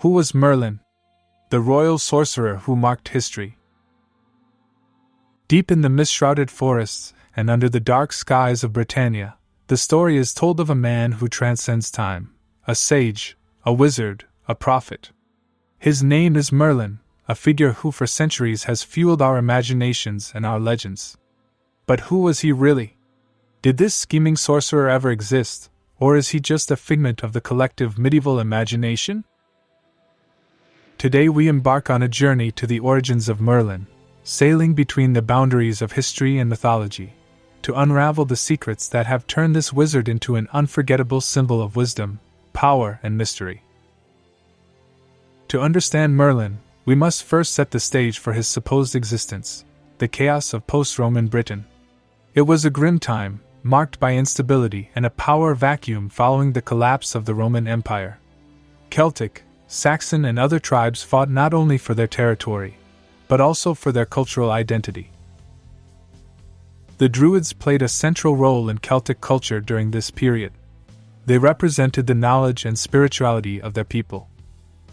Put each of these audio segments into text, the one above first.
Who was Merlin, the royal sorcerer who marked history? Deep in the mist-shrouded forests and under the dark skies of Britannia, the story is told of a man who transcends time, a sage, a wizard, a prophet. His name is Merlin, a figure who for centuries has fueled our imaginations and our legends. But who was he really? Did this scheming sorcerer ever exist, or is he just a figment of the collective medieval imagination? Today we embark on a journey to the origins of Merlin, sailing between the boundaries of history and mythology, to unravel the secrets that have turned this wizard into an unforgettable symbol of wisdom, power, and mystery. To understand Merlin, we must first set the stage for his supposed existence, the chaos of post-Roman Britain. It was a grim time, marked by instability and a power vacuum following the collapse of the Roman Empire. Celtic, Saxon, and other tribes fought not only for their territory, but also for their cultural identity. The Druids played a central role in Celtic culture during this period. They represented the knowledge and spirituality of their people.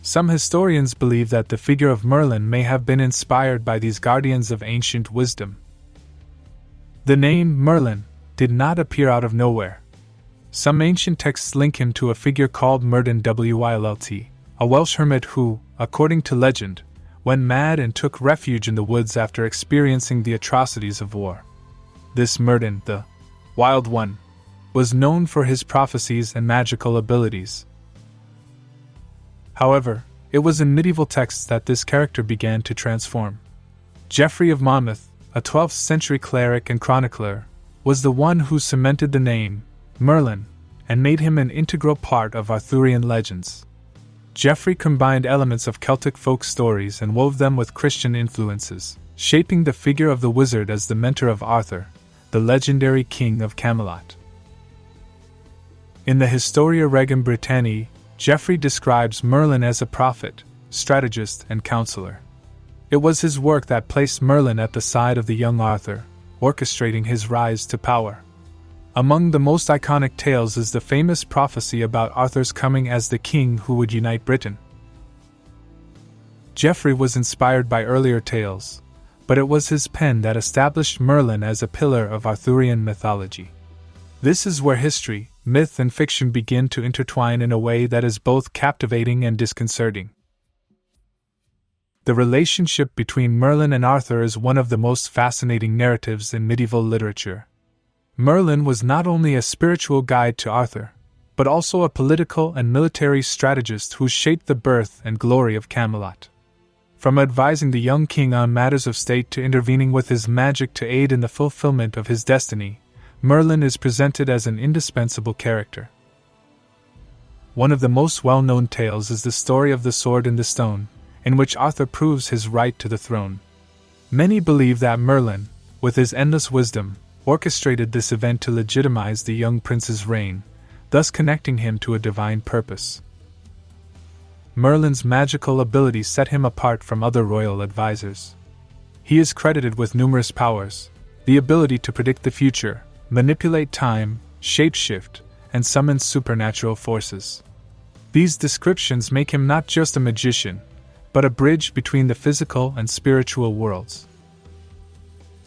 Some historians believe that the figure of Merlin may have been inspired by these guardians of ancient wisdom. The name Merlin did not appear out of nowhere. Some ancient texts link him to a figure called Merlin Wylt, a Welsh hermit who, according to legend, went mad and took refuge in the woods after experiencing the atrocities of war. This Merlin, the Wild One, was known for his prophecies and magical abilities. However, it was in medieval texts that this character began to transform. Geoffrey of Monmouth, a 12th century cleric and chronicler, was the one who cemented the name Merlin and made him an integral part of Arthurian legends. Geoffrey combined elements of Celtic folk stories and wove them with Christian influences, shaping the figure of the wizard as the mentor of Arthur, the legendary king of Camelot. In the Historia Regum Britanniae, Geoffrey describes Merlin as a prophet, strategist, and counselor. It was his work that placed Merlin at the side of the young Arthur, orchestrating his rise to power. Among the most iconic tales is the famous prophecy about Arthur's coming as the king who would unite Britain. Geoffrey was inspired by earlier tales, but it was his pen that established Merlin as a pillar of Arthurian mythology. This is where history, myth, and fiction begin to intertwine in a way that is both captivating and disconcerting. The relationship between Merlin and Arthur is one of the most fascinating narratives in medieval literature. Merlin was not only a spiritual guide to Arthur, but also a political and military strategist who shaped the birth and glory of Camelot. From advising the young king on matters of state to intervening with his magic to aid in the fulfillment of his destiny, Merlin is presented as an indispensable character. One of the most well-known tales is the story of the Sword in the Stone, in which Arthur proves his right to the throne. Many believe that Merlin, with his endless wisdom, orchestrated this event to legitimize the young prince's reign, thus connecting him to a divine purpose. Merlin's magical abilities set him apart from other royal advisors. He is credited with numerous powers: the ability to predict the future, manipulate time, shapeshift, and summon supernatural forces. These descriptions make him not just a magician, but a bridge between the physical and spiritual worlds.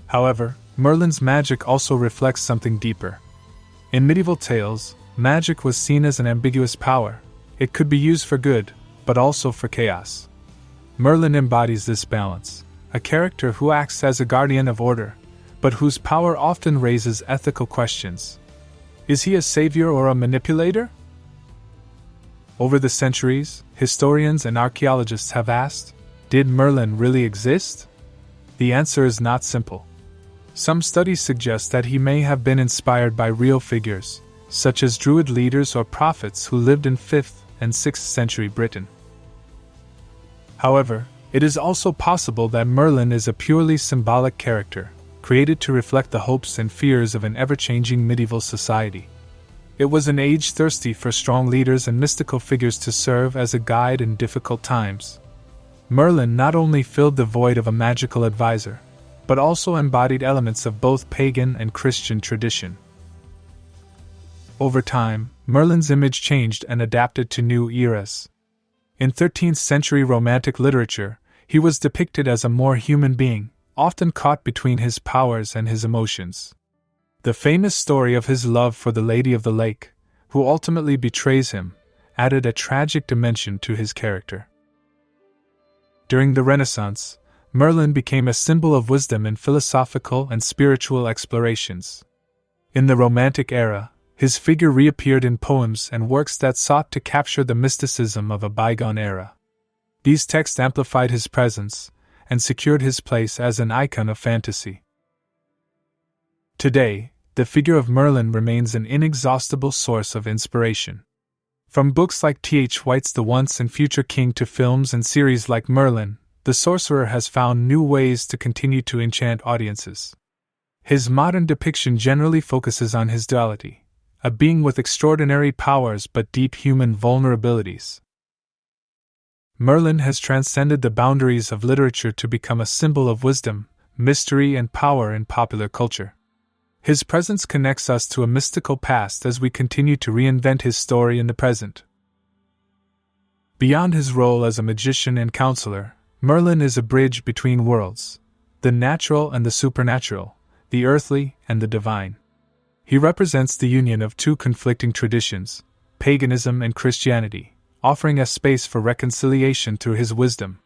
However, Merlin's magic also reflects something deeper. In medieval tales, magic was seen as an ambiguous power. It could be used for good, but also for chaos. Merlin embodies this balance, a character who acts as a guardian of order, but whose power often raises ethical questions. Is he a savior or a manipulator? Over the centuries, historians and archaeologists have asked, did Merlin really exist? The answer is not simple. Some studies suggest that he may have been inspired by real figures, such as Druid leaders or prophets who lived in 5th and 6th century Britain. However, it is also possible that Merlin is a purely symbolic character, created to reflect the hopes and fears of an ever-changing medieval society. It was an age thirsty for strong leaders and mystical figures to serve as a guide in difficult times. Merlin not only filled the void of a magical advisor, but also embodied elements of both pagan and Christian tradition. Over time, Merlin's image changed and adapted to new eras. In 13th century Romantic literature, he was depicted as a more human being, often caught between his powers and his emotions. The famous story of his love for the Lady of the Lake, who ultimately betrays him, added a tragic dimension to his character. During the Renaissance, Merlin became a symbol of wisdom in philosophical and spiritual explorations. In the Romantic era, his figure reappeared in poems and works that sought to capture the mysticism of a bygone era. These texts amplified his presence and secured his place as an icon of fantasy. Today, the figure of Merlin remains an inexhaustible source of inspiration. From books like T.H. White's The Once and Future King to films and series like Merlin, the sorcerer has found new ways to continue to enchant audiences. His modern depiction generally focuses on his duality, a being with extraordinary powers but deep human vulnerabilities. Merlin has transcended the boundaries of literature to become a symbol of wisdom, mystery, and power in popular culture. His presence connects us to a mystical past as we continue to reinvent his story in the present. Beyond his role as a magician and counselor, Merlin is a bridge between worlds, the natural and the supernatural, the earthly and the divine. He represents the union of two conflicting traditions, paganism and Christianity, offering a space for reconciliation through his wisdom.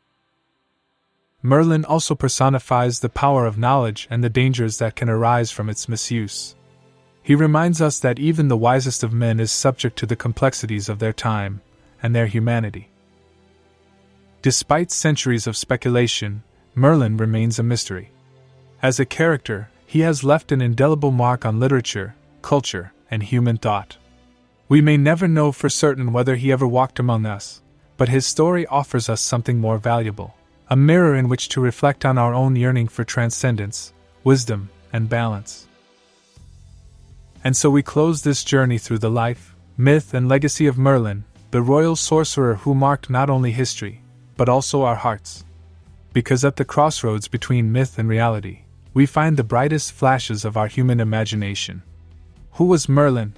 Merlin also personifies the power of knowledge and the dangers that can arise from its misuse. He reminds us that even the wisest of men is subject to the complexities of their time and their humanity. Despite centuries of speculation, Merlin remains a mystery. As a character, he has left an indelible mark on literature, culture, and human thought. We may never know for certain whether he ever walked among us, but his story offers us something more valuable, a mirror in which to reflect on our own yearning for transcendence, wisdom, and balance. And so we close this journey through the life, myth, and legacy of Merlin, the royal sorcerer who marked not only history, but also our hearts. Because at the crossroads between myth and reality, we find the brightest flashes of our human imagination. Who was Merlin?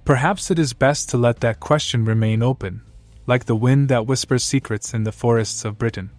Perhaps it is best to let that question remain open, like the wind that whispers secrets in the forests of Britain.